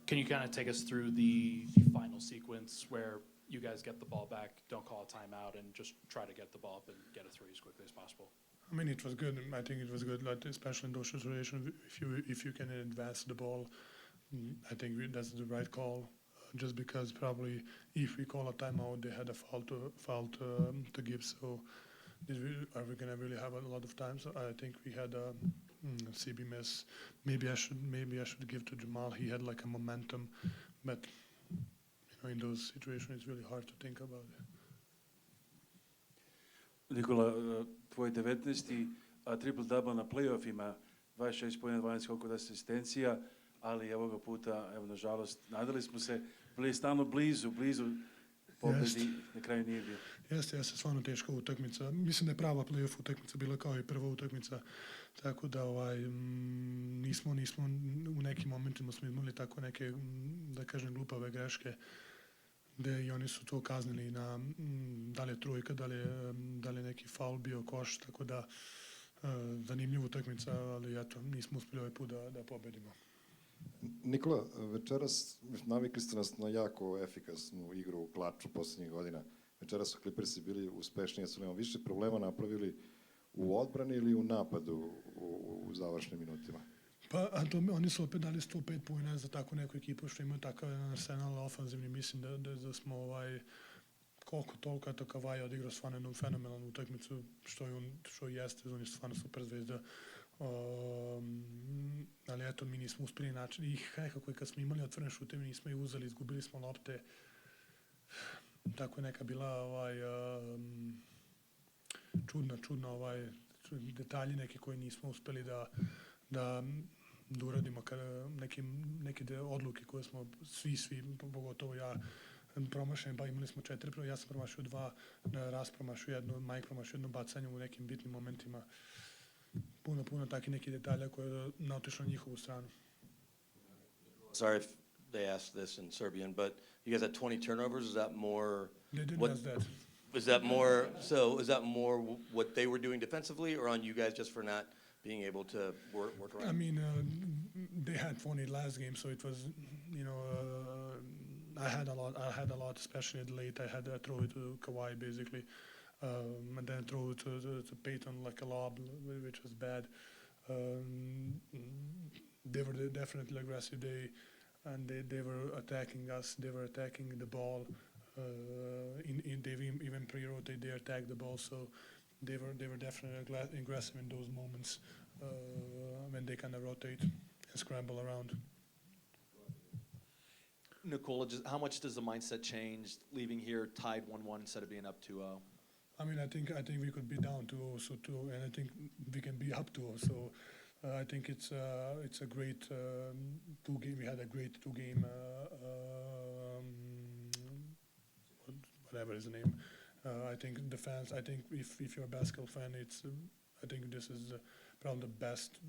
Can you kind of take us through the final sequence where you guys get the ball back, don't call a timeout, and just try to get the ball up and get a three as quickly as possible? I mean, it was good. I think it was good, like, especially in those situations. If you can advance the ball, I think that's the right call. Just because probably if we call a timeout, they had a foul to give. So are we gonna really have a lot of time? So I think we had a CB miss. Maybe I should give to Jamal. He had like a momentum, but in those situations it's really hard to think about it. Nikola, tvoj 19. triple-double na playoffima, 26 poena, 12 koliko asistencija, ali ovoga puta, evo, nažalost, nadali smo se, bili stalno blizu pobedi, na kraju nije bilo. Jeste, stvarno teška utakmica. Mislim da je prava playoff utakmica bila kao i prva utakmica, tako da nismo u nekim momentima smo imali tako neke, da kažem, glupave greške, gde i oni su to kaznili na da li je trojka, da li je neki faul bio, koš, tako da zanimljiva utakmica, ali eto, nismo uspeli ovaj put da pobedimo. Nikola, večeras navikli ste nas na jako efikasnu igru u klaču poslednjih godina. Večeras su Clippersi bili uspešniji, su nam više problema napravili u odbrani ili u napadu u završnim minutima? Pa, oni su opet dali 105 poena za takvu neku ekipu što imaju takav jedan arsenal ofanzivni. Mislim da smo koliko toliko eto Kawhi odigrao stvarno jednu fenomenalnu utakmicu, što jeste, on je stvarno super zvezda. Ali eto, mi nismo uspeli način i nekako kad smo imali otvorene šute, mi nismo ih uzeli, izgubili smo lopte. Tako je neka bila čudna detalji neki koji nismo uspeli da uradimo neke odluke koje smo svi, pogotovo ja, promašen, pa imali smo 4, ja sam promašio 2, Ras promašio 1, Mike promašio 1 bacanje u nekim bitnim momentima. Puno takih nekih detalja koje je naotišlo na njihovu stranu. Sorry if they asked this in Serbian, but you guys had 20 turnovers. Is that more? They didn't ask that. Is that more? So is that more what they were doing defensively, or on you guys just for not being able to work around? I mean, they had 20 last game, so it was, I had a lot, especially at late. I had to throw it to Kawhi basically, and then throw it to Peyton like a lob, which was bad. They were definitely aggressive. They were attacking us. They were attacking the ball. They even pre-rotate. They attacked the ball, so they were definitely aggressive in those moments when they kind of rotate and scramble around. Nikola, how much does the mindset change leaving here tied 1-1 instead of being up 2-0? I mean, I think we could be down 2-0, so too, and I think we can be up 2-0. So I think it's a great 2 game. We had a great 2 game. Whatever is the name. I think the fans. I think if you're a basketball fan, I think this is probably the best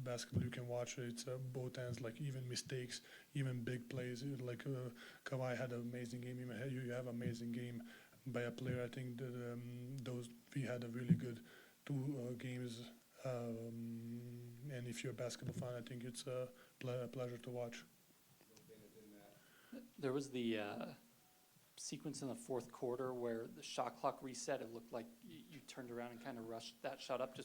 basketball you can watch. It's both ends, like even mistakes, even big plays. Like Kawhi had an amazing game. You have an amazing game by a player. I think that we had a really good 2 games. And if you're a basketball fan, I think it's a pleasure to watch. There was the sequence in the fourth quarter where the shot clock reset. It looked like you turned around and kind of rushed that shot up.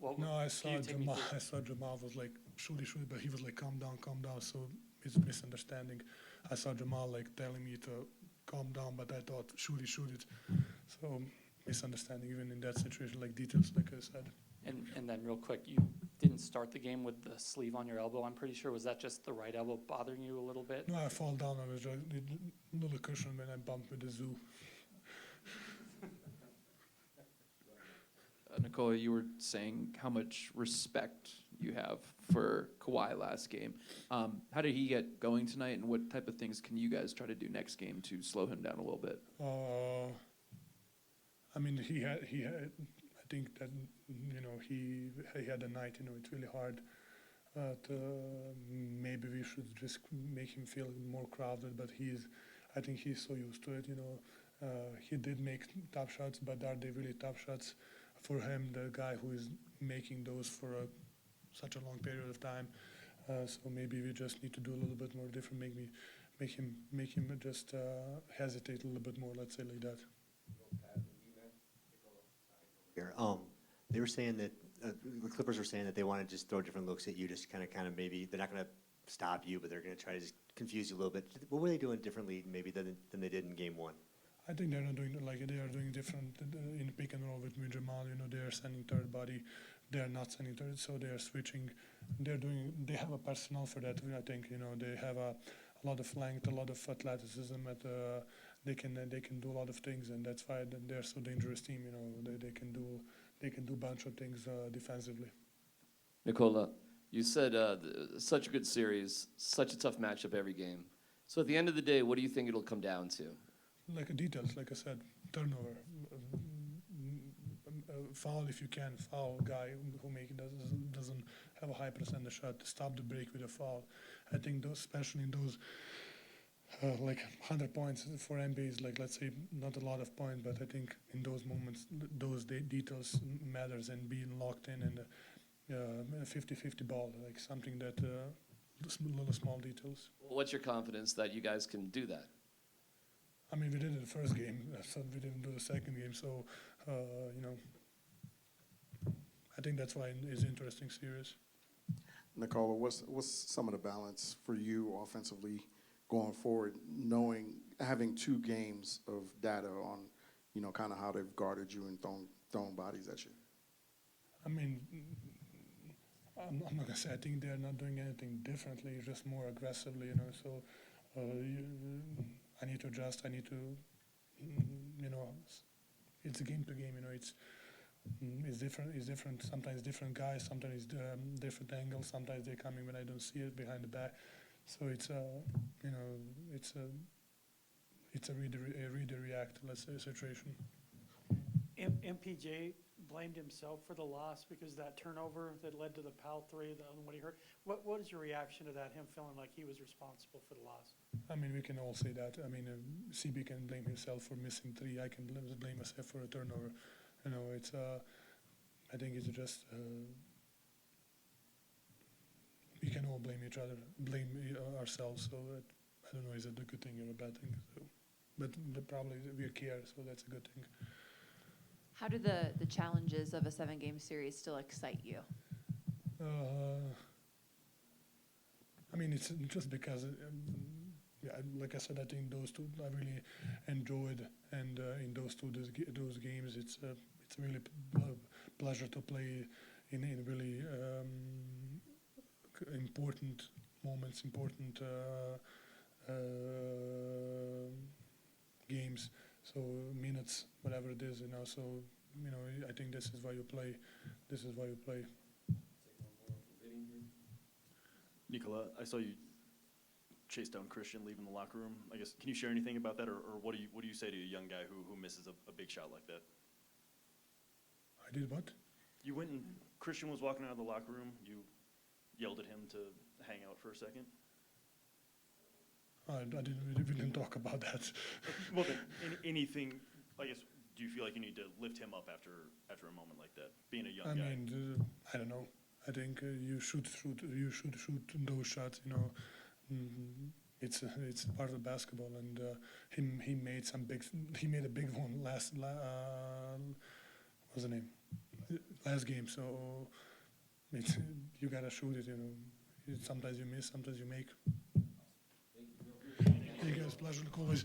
I saw Jamal was like shoot, but he was like calm down. So it's a misunderstanding. I saw Jamal like telling me to calm down, but I thought shoot it. So misunderstanding even in that situation, like details, like I said. And then real quick, you didn't start the game with the sleeve on your elbow, I'm pretty sure. Was that just the right elbow bothering you a little bit? No, I fall down. I was just a little cushion when I bumped with the zoo. Nikola, you were saying how much respect you have for Kawhi last game. How did he get going tonight, and what type of things can you guys try to do next game to slow him down a little bit? I mean, he had. I think that he had a night. It's really hard. Maybe we should just make him feel more crowded. But I think he's so used to it. He did make tough shots, but are they really tough shots for him? The guy who is making those for such a long period of time. So maybe we just need to do a little bit more different. Make him just hesitate a little bit more. Let's say like that. Here, they were saying that the Clippers were saying that they want to just throw different looks at you, just kind of maybe they're not going to stop you, but they're going to try to just confuse you a little bit. What were they doing differently maybe than they did in Game 1? I think they're not doing like they are doing different in pick and roll with Jamal. You know, they are sending third body, they are not sending third, so they are switching. They have a personnel for that. I think you know they have a lot of length, a lot of athleticism. They can do a lot of things, and that's why they're so dangerous team. You know, they can do a bunch of things defensively. Nikola, you said such a good series, such a tough matchup every game. So at the end of the day, what do you think it'll come down to? Like details, like I said, turnover, foul if you can, foul guy who doesn't have a high percentage shot, stop the break with a foul. I think those, especially in those like 100 points for NBA is like, let's say not a lot of points, but I think in those moments those details matters, and being locked in and 50-50 ball, like something that little small details. What's your confidence that you guys can do that? I mean, we did it the first game, so we didn't do the second game. So, you know, I think that's why it's an interesting series. Nikola, what's some of the balance for you offensively going forward, having 2 games of data on, you know, kind of how they've guarded you and thrown bodies at you? I mean, I'm not gonna say I think they're not doing anything differently, just more aggressively, you know. So, I need to adjust. I need to, you know, it's a game to game. You know, it's different. It's different. Sometimes different guys. Sometimes different angles. Sometimes they're coming when I don't see it behind the back. So it's you know, it's a read react, let's say, situation. MPJ blamed himself for the loss because that turnover that led to the foul 3, what he heard. What is your reaction to that, him feeling like he was responsible for the loss? I mean, we can all say that. I mean, CB can blame himself for missing 3. I can blame myself for a turnover. You know, it's I think it's just we can all blame each other, blame ourselves. So I don't know, is it a good thing or a bad thing? So, but probably we care, so that's a good thing. How do the challenges of a 7-game series still excite you? I mean, it's just because, yeah, like I said, I think those 2 I really enjoyed, and in those games, it's really pleasure to play in really important moments, important games. So minutes, whatever it is, you know. So you know, I think this is why you play. This is why you play. Nikola, I saw you chase down Christian leaving the locker room. I guess, can you share anything about that, or what do you say to a young guy who misses a big shot like that? I did what? You went and Christian was walking out of the locker room. You yelled at him to hang out for a second. We didn't talk about that. Well, then, anything, I guess, do you feel like you need to lift him up after a moment like that, being a young guy? I mean, I don't know. I think you should shoot those shots. You know, it's part of basketball, and he made a big one what's the name? Last game. So you gotta shoot it. You know, sometimes you miss, sometimes you make. Hey guys, pleasure to always.